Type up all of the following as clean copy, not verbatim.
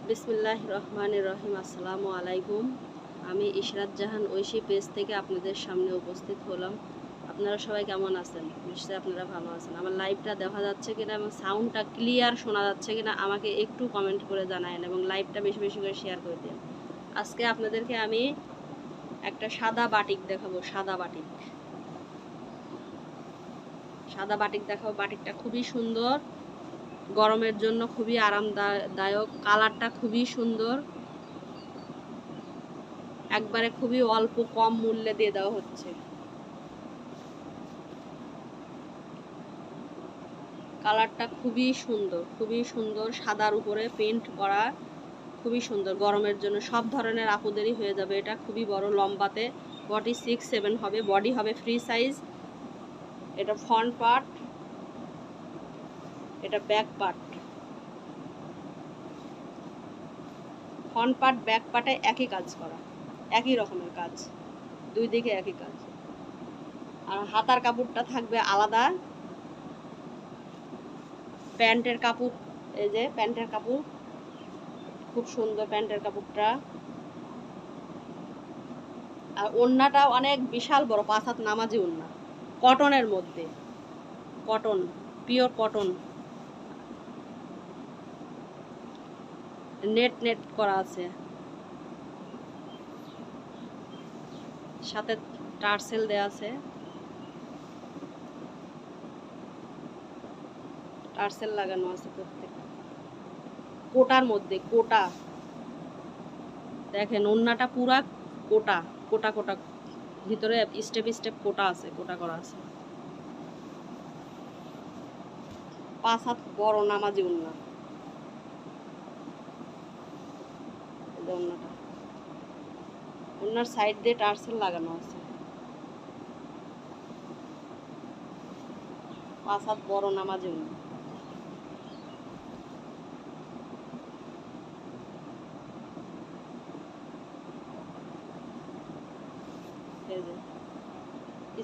বিসমিল্লাহির রহমানির রহিম। আসসালামু আলাইকুম। আমি ইশরাত জাহান ঐশী পেজ থেকে আপনাদের সামনে উপস্থিত হলাম। আপনারা সবাই কেমন আছেন? নিশ্চয়ই আপনারা ভালো আছেন। আমার লাইভটা দেখা যাচ্ছে কিনা এবং সাউন্ডটা ক্লিয়ার শোনা যাচ্ছে কিনা আমাকে একটু কমেন্ট করে জানায়েন এবং লাইভটা বেশি বেশি করে শেয়ার করে দিন। আজকে আপনাদেরকে আমি একটা সাদা বাটিক দেখাবো। সাদা বাটিক দেখাবো। বাটিকটা খুবই সুন্দর, গরমের জন্য খুবই আরামদায়ক। কালারটা খুবই সুন্দর, একবারে খুবই অল্প কম মূল্যে দিয়ে দেওয়া হচ্ছে। কালারটা খুবই সুন্দর, সাদার উপরে পেন্ট করা, খুবই সুন্দর। গরমের জন্য সব ধরনের আপুদেরই হয়ে যাবে। এটা খুবই বড়, লম্বাতে 46-7 হবে। বডি হবে ফ্রি সাইজ। এটা ফ্রন্ট পার্ট, এটা back part. Front part back পার্টে একই কাজ করা, একই রকমের কাজ, দুই দিকে একই কাজ। আর হাতার কাপড়টা থাকবে আলাদা। প্যান্টের কাপড়, এই যে প্যান্টের কাপড়, খুব সুন্দর প্যান্টের কাপড়টা। আর ওড়নাটা অনেক বিশাল বড়, 5 হাত নামাজি ওড়না, কটনের মধ্যে, কটন, পিওর কটন, নেট করা আছে, সাথে টার্সেল দেয়া আছে। টার্সেল লাগানো আছে প্রত্যেক কোটার মধ্যে। কোটা দেখেন, ওড়নাটা পুরা কোটা কোটা কোটা, ভিতরে স্টেপ স্টেপ কোটা আছে, কোটা করা আছে। 5 হাত বড় নামাজি ওড়না। ওড়নাটা, ওড়নার সাইড দিয়ে টার্সেল লাগানো আছে। 5 হাত বড় নামাজি ওড়না।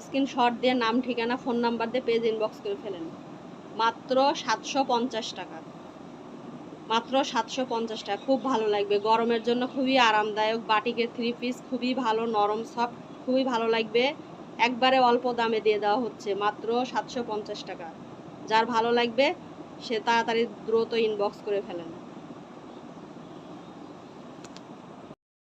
স্ক্রিনশট দিয়ে নাম, ঠিকানা, ফোন নাম্বার দিয়ে পেজ ইনবক্স করে ফেলেন। মাত্র 750 টাকা, মাত্র 750 টাকা। খুব ভালো লাগবে, গরমের জন্য খুবই আরামদায়ক। বাটিকের 3 পিস খুবই ভালো, নরম সফট, খুবই ভালো লাগবে। একবারে অল্প দামে দিয়ে দেওয়া হচ্ছে, মাত্র 750 টাকা। যার ভালো লাগবে সে তাড়াতাড়ি দ্রুত ইনবক্স করে ফেলেন।